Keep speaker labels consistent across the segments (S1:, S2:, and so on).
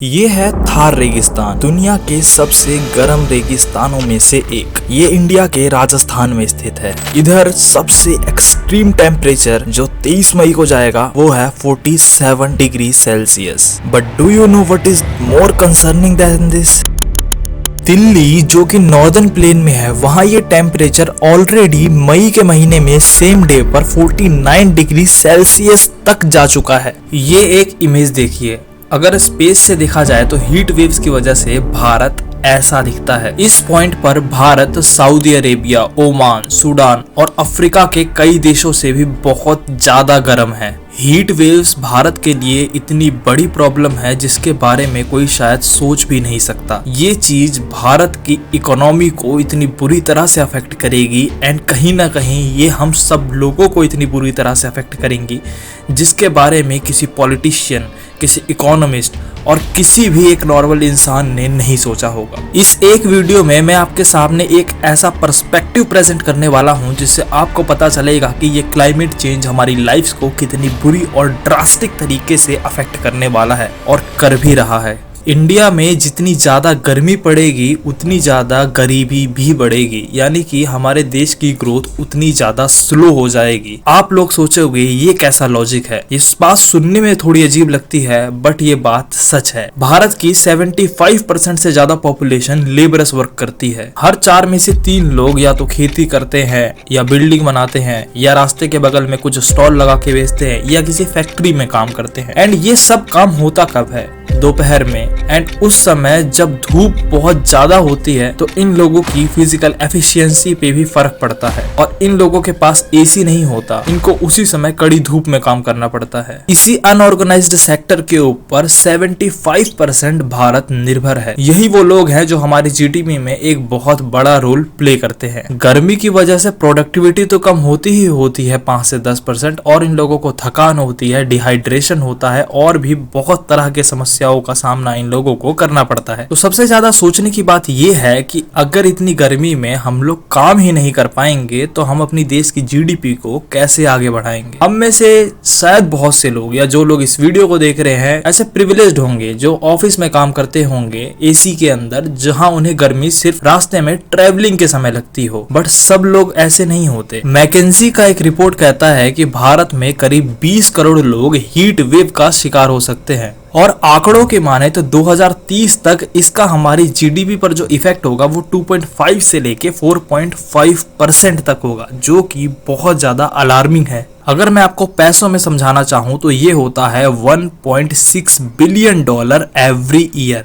S1: ये है थार रेगिस्तान, दुनिया के सबसे गर्म रेगिस्तानों में से एक। ये इंडिया के राजस्थान में स्थित है। इधर सबसे एक्सट्रीम टेम्परेचर जो 23 मई को जाएगा वो है 47 degree Celsius. But do you know what is more concerning than this? Delhi जो कि नॉर्दर्न प्लेन में है, वहाँ ये टेम्परेचर ऑलरेडी मई के महीने में सेम डे पर 49 डिग्री सेल्सियस तक जा चुका है। ये एक इमेज देखिए, अगर स्पेस से देखा जाए तो हीट वेव्स की वजह से भारत ऐसा दिखता है। इस पॉइंट पर Bharat Saudi Arabia, Oman, Sudan और अफ्रीका के कई देशों से भी बहुत ज्यादा गर्म है। हीट वेव्स भारत के लिए इतनी बड़ी प्रॉब्लम है जिसके बारे में कोई शायद सोच भी नहीं सकता। ये चीज भारत की इकोनॉमी को इतनी बुरी तरह से अफेक्ट करेगी एंड कहीं ना कहीं ये हम सब लोगों को इतनी बुरी तरह से अफेक्ट करेंगी जिसके बारे में किसी पॉलिटिशियन, किसी इकोनॉमिस्ट और किसी भी एक नॉर्मल इंसान ने नहीं सोचा होगा। इस एक वीडियो में मैं आपके सामने एक ऐसा पर्सपेक्टिव प्रेजेंट करने वाला हूं जिससे आपको पता चलेगा कि ये क्लाइमेट चेंज हमारी लाइफ को कितनी बुरी और ड्रास्टिक तरीके से अफेक्ट करने वाला है और कर भी रहा है। इंडिया में जितनी ज्यादा गर्मी पड़ेगी उतनी ज्यादा गरीबी भी बढ़ेगी, यानी कि हमारे देश की ग्रोथ उतनी ज्यादा स्लो हो जाएगी। आप लोग सोचोगे ये कैसा लॉजिक है? इस बात सुनने में थोड़ी अजीब लगती है बट ये बात सच है। भारत की 75% से ज्यादा पॉपुलेशन लेबरस वर्क करती है। हर 4 में से 3 लोग या तो खेती करते हैं या बिल्डिंग बनाते हैं या रास्ते के बगल में कुछ स्टॉल लगा के बेचते हैं या किसी फैक्ट्री में काम करते हैं। एंड ये सब काम होता कब है? दोपहर में। एंड उस समय जब धूप बहुत ज्यादा होती है तो इन लोगों की फिजिकल एफिशिएंसी पे भी फर्क पड़ता है और इन लोगों के पास एसी नहीं होता, इनको उसी समय कड़ी धूप में काम करना पड़ता है। इसी अनऑर्गेनाइज्ड सेक्टर के ऊपर 75% भारत निर्भर है। यही वो लोग हैं जो हमारी जीडीपी में एक बहुत बड़ा रोल प्ले करते हैं। गर्मी की वजह से प्रोडक्टिविटी तो कम होती ही होती है 5 से 10% और इन लोगों को थकान होती है, डिहाइड्रेशन होता है और भी बहुत तरह के समस्याओं का सामना इन लोगों को करना पड़ता है। तो सबसे ज्यादा सोचने की बात यह है कि अगर इतनी गर्मी में हम लोग काम ही नहीं कर पाएंगे तो हम अपनी देश की जीडीपी को कैसे आगे बढ़ाएंगे? हम में से शायद बहुत से लोग या जो लोग इस वीडियो को देख रहे हैं ऐसे प्रिविलेज्ड होंगे जो ऑफिस में काम करते होंगे एसी के अंदर, जहां उन्हें गर्मी सिर्फ रास्ते में ट्रेवलिंग के समय लगती हो। बट सब लोग ऐसे नहीं होते। मैकेंजी का एक रिपोर्ट कहता है कि भारत में करीब 20 करोड़ लोग हीट वेव का शिकार हो सकते हैं और आंकड़ों के माने तो 2030 तक इसका हमारी जीडीपी पर जो इफेक्ट होगा वो 2.5 से लेके 4.5% तक होगा, जो कि बहुत ज्यादा अलार्मिंग है। अगर मैं आपको पैसों में समझाना चाहूँ तो ये होता है $1.6 बिलियन एवरी ईयर,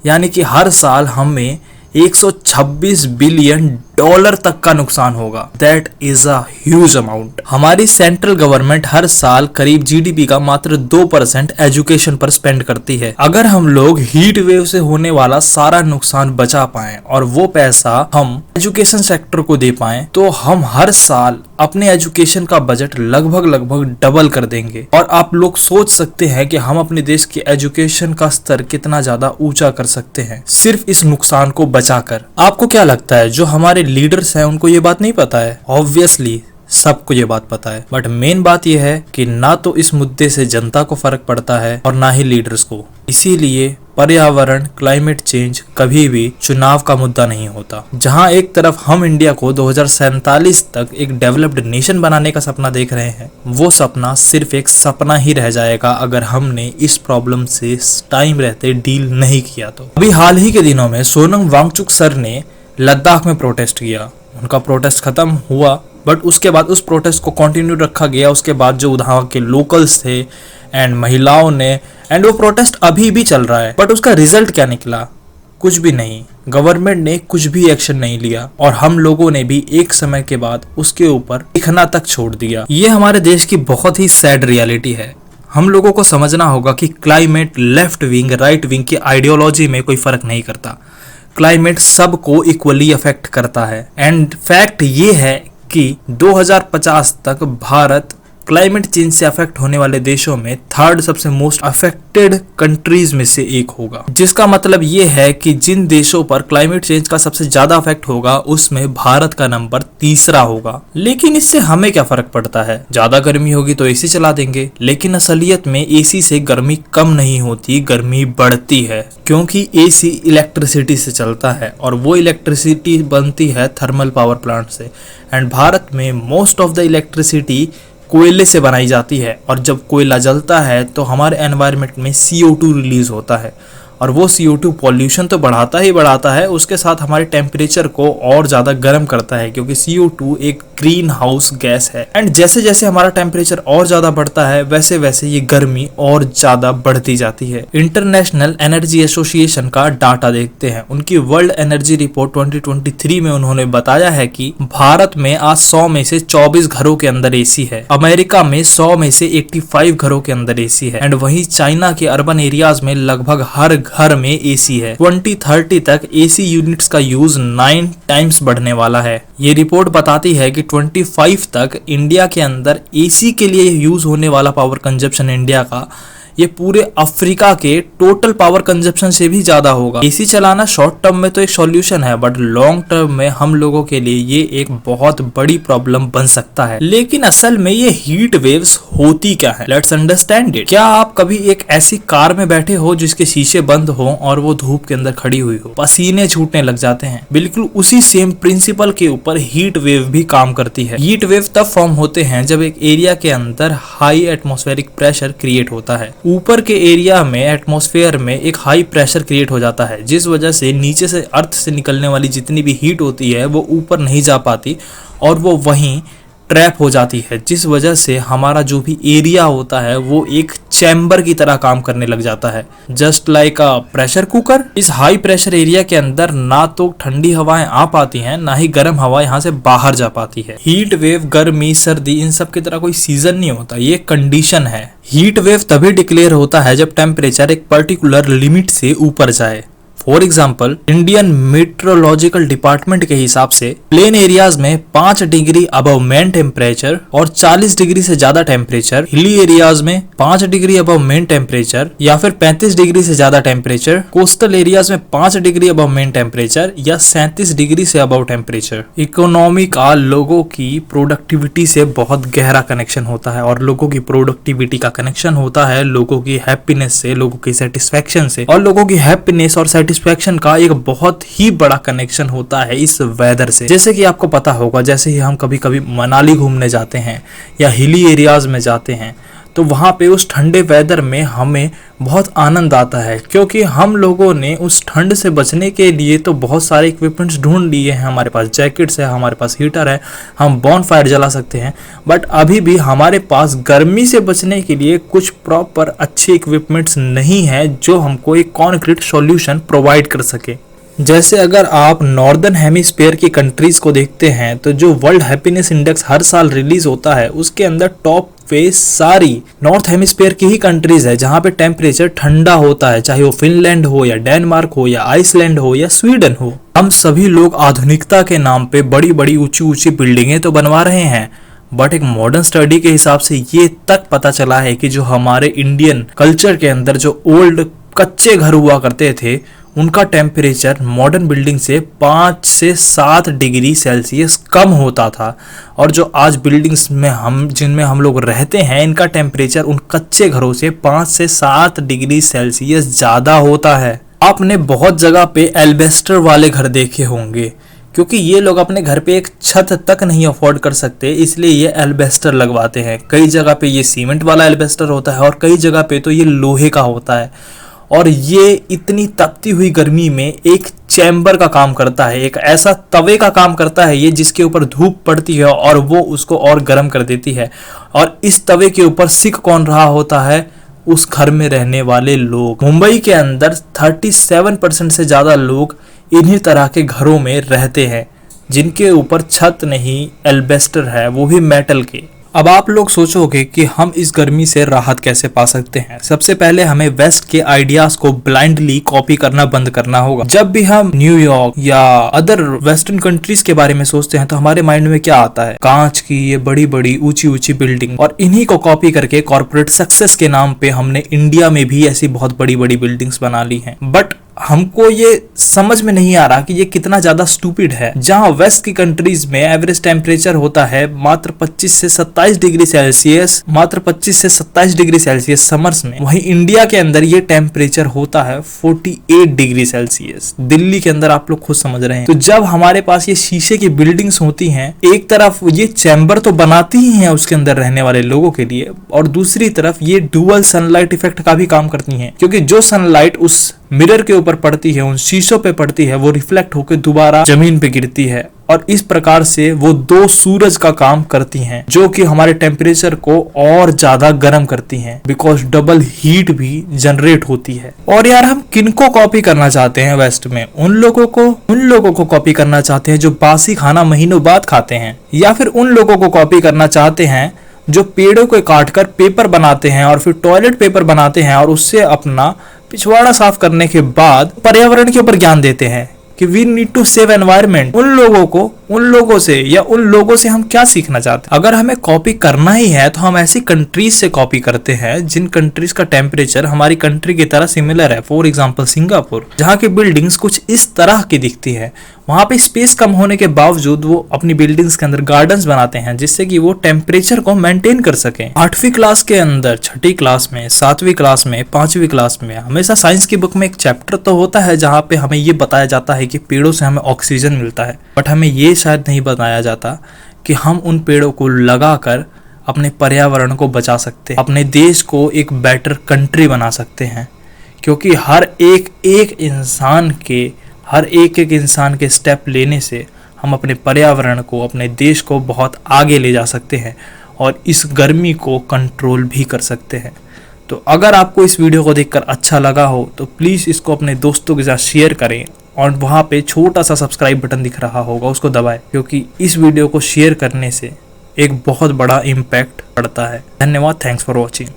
S1: यानी कि हर साल हमें 126 बिलियन डॉलर तक का नुकसान होगा। That is a huge amount. हमारी सेंट्रल गवर्नमेंट हर साल करीब जीडीपी का मात्र 2% एजुकेशन पर स्पेंड करती है। अगर हम लोग हीट वेव से होने वाला सारा नुकसान बचा पाएं और वो पैसा हम एजुकेशन सेक्टर को दे पाएं तो हम हर साल अपने एजुकेशन का बजट लगभग डबल कर देंगे। और आप लोग सोच सकते हैं कि हम अपने देश के एजुकेशन का स्तर कितना ज्यादा ऊंचा कर सकते हैं सिर्फ इस नुकसान को बचाकर। आपको क्या लगता है जो हमारे लीडर्स हैं उनको ये बात नहीं पता है? ऑब्वियसली सबको ये बात पता है, बट मेन बात ये है कि ना तो इस मुद्दे से जनता को फर्क पड़ता है और ना ही लीडर्स को। इसीलिए पर्यावरण, क्लाइमेट चेंज कभी भी चुनाव का मुद्दा नहीं होता। जहां एक तरफ हम इंडिया को 2047 तक एक डेवलप्ड नेशन बनाने का सपना देख रहे हैं, वो सपना सिर्फ एक सपना ही रह जाएगा अगर हमने इस प्रॉब्लम से टाइम रहते डील नहीं किया तो। अभी हाल ही के दिनों में सोनम वांगचुक सर ने लद्दाख में प्रोटेस्ट किया। उनका प्रोटेस्ट खत्म हुआ बट उसके बाद उस प्रोटेस्ट को कंटिन्यू रखा गया। उसके बाद जो वहाँ के लोकल्स थे एंड महिलाओं ने एंड वो प्रोटेस्ट अभी भी चल रहा है। बट उसका रिजल्ट क्या निकला? कुछ भी नहीं। गवर्नमेंट ने कुछ भी एक्शन नहीं लिया और हम लोगों ने भी एक समय के बाद उसके ऊपर दिखना तक छोड़ दिया। ये हमारे देश की बहुत ही सैड रियलिटी है। हम लोगों को समझना होगा कि climate left wing, right wing की आइडियोलॉजी में कोई फर्क नहीं करता। क्लाइमेट सबको इक्वली अफेक्ट करता है एंड फैक्ट ये है कि 2050 तक भारत क्लाइमेट चेंज से अफेक्ट होने वाले देशों में थर्ड सबसे मोस्ट अफेक्टेड कंट्रीज में से एक होगा, जिसका मतलब ये है कि जिन देशों पर क्लाइमेट चेंज का सबसे ज्यादा अफेक्ट होगा उसमें भारत का नंबर तीसरा होगा। लेकिन इससे हमें क्या फर्क पड़ता है, ज्यादा गर्मी होगी तो एसी चला देंगे, लेकिन असलियत में एसी से गर्मी कम नहीं होती, गर्मी बढ़ती है, क्योंकि एसी इलेक्ट्रिसिटी से चलता है और वो इलेक्ट्रिसिटी बनती है थर्मल पावर प्लांट से। एंड भारत में मोस्ट ऑफ द इलेक्ट्रिसिटी कोयले से बनाई जाती है और जब कोयला जलता है तो हमारे एनवायरनमेंट में CO2 रिलीज होता है और वो CO2 पॉल्यूशन तो बढ़ाता ही बढ़ाता है, उसके साथ हमारे टेम्परेचर को और ज़्यादा गर्म करता है, क्योंकि CO2 एक ग्रीन हाउस गैस है। एंड जैसे जैसे हमारा टेम्परेचर और ज़्यादा बढ़ता है वैसे वैसे ये गर्मी और ज़्यादा बढ़ती जाती है। इंटरनेशनल एनर्जी एसोसिएशन का डाटा देखते हैं, उनकी वर्ल्ड एनर्जी रिपोर्ट 2023 में उन्होंने बताया है कि भारत में आज 100 में से 24 घरों के अंदर एसी है, अमेरिका में 100 में से 85 घरों के अंदर एसी है, एंड वहीं चाइना के अर्बन एरियाज में लगभग हर घर में एसी है। 2030 तक एसी यूनिट्स का यूज 9 टाइम्स बढ़ने वाला है। ये रिपोर्ट बताती है कि 25 तक इंडिया के अंदर एसी के लिए यूज होने वाला पावर कंजप्शन इंडिया का ये पूरे अफ्रीका के टोटल पावर कंजप्शन से भी ज्यादा होगा। एसी चलाना शॉर्ट टर्म में तो एक सॉल्यूशन है, बट लॉन्ग टर्म में हम लोगों के लिए ये एक बहुत बड़ी प्रॉब्लम बन सकता है। लेकिन असल में ये हीट वेव्स होती क्या है, लेट्स अंडरस्टैंड इट। क्या आप कभी एक ऐसी कार में बैठे हो जिसके शीशे बंद हो और वो धूप के अंदर खड़ी हुई हो, पसीने छूटने लग जाते हैं? बिल्कुल उसी सेम प्रिंसिपल के ऊपर हीट वेव भी काम करती है। हीट वेव तब फॉर्म होते हैं जब एक एरिया के अंदर हाई एटमॉस्फेरिक प्रेशर क्रिएट होता है। ऊपर के एरिया में एटमॉस्फेयर में एक हाई प्रेशर क्रिएट हो जाता है, जिस वजह से नीचे से अर्थ से निकलने वाली जितनी भी हीट होती है वो ऊपर नहीं जा पाती और वो वहीं ट्रैप हो जाती है, जिस वजह से हमारा जो भी एरिया होता है वो एक चैम्बर की तरह काम करने लग जाता है, just like a pressure cooker. इस हाई प्रेशर एरिया के अंदर ना तो ठंडी हवाएं आ पाती हैं, ना ही गर्म हवा यहाँ से बाहर जा पाती है। हीट वेव, गर्मी, सर्दी, इन सब की तरह कोई सीजन नहीं होता, ये कंडीशन है। हीट वेव तभी डिक्लेयर होता है जब टेम्परेचर एक पर्टिकुलर लिमिट से ऊपर जाए। For example, Indian meteorological department के हिसाब से प्लेन एरियाज में 5 डिग्री अबव मेन टेम्परेचर और 40 डिग्री से ज्यादा टेम्परेचर, हिली एरियाज में 5 डिग्री अबव मेन टेम्परेचर या फिर 35 डिग्री से ज्यादा टेम्परेचर, कोस्टल एरियाज में 5 डिग्री अबव मेन टेम्परेचर या 37 डिग्री से अबव टेम्परेचर। इकोनॉमी का लोगों की प्रोडक्टिविटी से बहुत गहरा कनेक्शन होता है और लोगों की प्रोडक्टिविटी का कनेक्शन होता है लोगों की हैप्पीनेस से, लोगों की सेटिस्फेक्शन से, और लोगों की हैप्पीनेस और सेटिस्फेक्शन का एक बहुत ही बड़ा कनेक्शन होता है इस वेदर से। जैसे कि आपको पता होगा, जैसे ही हम कभी कभी मनाली घूमने जाते हैं या हिली एरियाज में जाते हैं तो वहाँ पे उस ठंडे वेदर में हमें बहुत आनंद आता है, क्योंकि हम लोगों ने उस ठंड से बचने के लिए तो बहुत सारे इक्विपमेंट्स ढूंढ लिए हैं। हमारे पास जैकेट्स है, हमारे पास हीटर है, हम बॉनफायर जला सकते हैं, बट अभी भी हमारे पास गर्मी से बचने के लिए कुछ प्रॉपर अच्छे इक्विपमेंट्स नहीं है जो हमको एक कॉन्क्रीट सॉल्यूशन प्रोवाइड कर सके। जैसे अगर आप नॉर्दर्न हेमिस्फीयर की कंट्रीज को देखते हैं तो जो वर्ल्ड हैप्पीनेस इंडेक्स हर साल रिलीज होता है उसके अंदर टॉप पे सारी नॉर्थ हेमिस्फीयर की ही कंट्रीज है जहां पे टेम्परेचर ठंडा होता है, चाहे वो फिनलैंड हो या डेनमार्क हो या आइसलैंड हो या स्वीडन हो। हम सभी लोग आधुनिकता के नाम पे बड़ी बड़ी ऊंची ऊंची बिल्डिंगें तो बनवा रहे हैं, बट एक मॉडर्न स्टडी के हिसाब से ये तक पता चला है कि जो हमारे इंडियन कल्चर के अंदर जो ओल्ड कच्चे घर हुआ करते थे उनका टेम्परेचर मॉडर्न बिल्डिंग से 5 से 7 डिग्री सेल्सियस कम होता था, और जो आज बिल्डिंग्स में जिनमें हम लोग रहते हैं इनका टेम्परेचर उन कच्चे घरों से 5 से 7 डिग्री सेल्सियस ज्यादा होता है। आपने बहुत जगह पे एल्बेस्टर वाले घर देखे होंगे, क्योंकि ये लोग अपने घर पे एक छत तक नहीं अफोर्ड कर सकते, इसलिए ये एल्बेस्टर लगवाते हैं। कई जगह पे ये सीमेंट वाला एल्बेस्टर होता है और कई जगह पे तो ये लोहे का होता है, और ये इतनी तपती हुई गर्मी में एक चैम्बर का काम करता है, एक ऐसा तवे का काम करता है ये, जिसके ऊपर धूप पड़ती है और वो उसको और गर्म कर देती है। और इस तवे के ऊपर सिक कौन रहा होता है? उस घर में रहने वाले लोग। मुंबई के अंदर 37% से ज्यादा लोग इन्हीं तरह के घरों में रहते हैं जिनके ऊपर छत नहीं, एल्बेस्टर है, वो भी मेटल के। अब आप लोग सोचोगे कि हम इस गर्मी से राहत कैसे पा सकते हैं। सबसे पहले हमें वेस्ट के आइडियाज को ब्लाइंडली कॉपी करना बंद करना होगा। जब भी हम न्यूयॉर्क या अदर वेस्टर्न कंट्रीज के बारे में सोचते हैं तो हमारे माइंड में क्या आता है, कांच की ये बड़ी बड़ी ऊंची ऊंची बिल्डिंग, और इन्हीं को कॉपी करके कॉर्पोरेट सक्सेस के नाम पे हमने इंडिया में भी ऐसी बहुत बड़ी बड़ी बिल्डिंग्स बना ली हैं। बट हमको ये समझ में नहीं आ रहा कि ये कितना ज्यादा स्टूपिड है। जहां वेस्ट की कंट्रीज में एवरेज टेम्परेचर होता है मात्र 25 से 27 डिग्री सेल्सियस, मात्र 25 से 27 डिग्री सेल्सियस समर्स में, वहीं इंडिया के अंदर ये टेम्परेचर होता है 48 डिग्री सेल्सियस। दिल्ली के अंदर आप लोग खुद समझ रहे हैं। तो जब हमारे पास ये शीशे की बिल्डिंग्स होती हैं, एक तरफ ये चैम्बर तो बनाती ही है उसके अंदर रहने वाले लोगों के लिए, और दूसरी तरफ ये डुअल सनलाइट इफेक्ट का भी काम करती हैं, क्योंकि जो सनलाइट उस मिरर के ऊपर पड़ती है, उन शीशों पे पड़ती है, वो रिफ्लेक्ट होकर दोबारा जमीन पे गिरती है, और इस प्रकार से वो दो सूरज का काम करती हैं, जो कि हमारे टेम्परेचर को और ज्यादा गर्म करती हैं, बिकॉज डबल हीट भी जनरेट होती है। और यार हम किनको कॉपी करना चाहते हैं वेस्ट में? उन लोगों को कॉपी करना चाहते हैं जो बासी खाना महीनों बाद खाते हैं, या फिर उन लोगों को कॉपी करना चाहते हैं जो पेड़ों को काटकर पेपर बनाते हैं और फिर टॉयलेट पेपर बनाते हैं और उससे अपना पिछवाड़ा साफ करने के बाद पर्यावरण के ऊपर ज्ञान देते हैं कि we need to save environment. उन लोगों से हम क्या सीखना चाहते हैं? अगर हमें कॉपी करना ही है तो हम ऐसी कंट्रीज से कॉपी करते हैं जिन कंट्रीज का टेम्परेचर हमारी कंट्री की तरह सिमिलर है। फॉर एग्जांपल सिंगापुर, जहाँ की बिल्डिंग्स कुछ इस तरह की दिखती है। वहां पे स्पेस कम होने के बावजूद वो अपनी बिल्डिंग्स के अंदर गार्डन्स बनाते हैं जिससे कि वो टेम्परेचर को मेंटेन कर सकें। 8वीं क्लास के अंदर, 6ठी क्लास में, 7वीं क्लास में, 5वीं क्लास में हमेशा साइंस की बुक में एक चैप्टर तो होता है जहाँ पे हमें ये बताया जाता है कि पेड़ों से हमें ऑक्सीजन मिलता है, बट हमें ये शायद नहीं बताया जाता कि हम उन पेड़ों को लगाकर अपने पर्यावरण को बचा सकते हैं, अपने देश को एक बेटर कंट्री बना सकते हैं। क्योंकि हर एक इंसान के स्टेप लेने से हम अपने पर्यावरण को, अपने देश को बहुत आगे ले जा सकते हैं और इस गर्मी को कंट्रोल भी कर सकते हैं। तो अगर आपको इस वीडियो को देखकर अच्छा लगा हो तो प्लीज़ इसको अपने दोस्तों के साथ शेयर करें, और वहाँ पे छोटा सा सब्सक्राइब बटन दिख रहा होगा उसको दबाएं, क्योंकि इस वीडियो को शेयर करने से एक बहुत बड़ा इम्पैक्ट पड़ता है। धन्यवाद, थैंक्स फॉर वॉचिंग।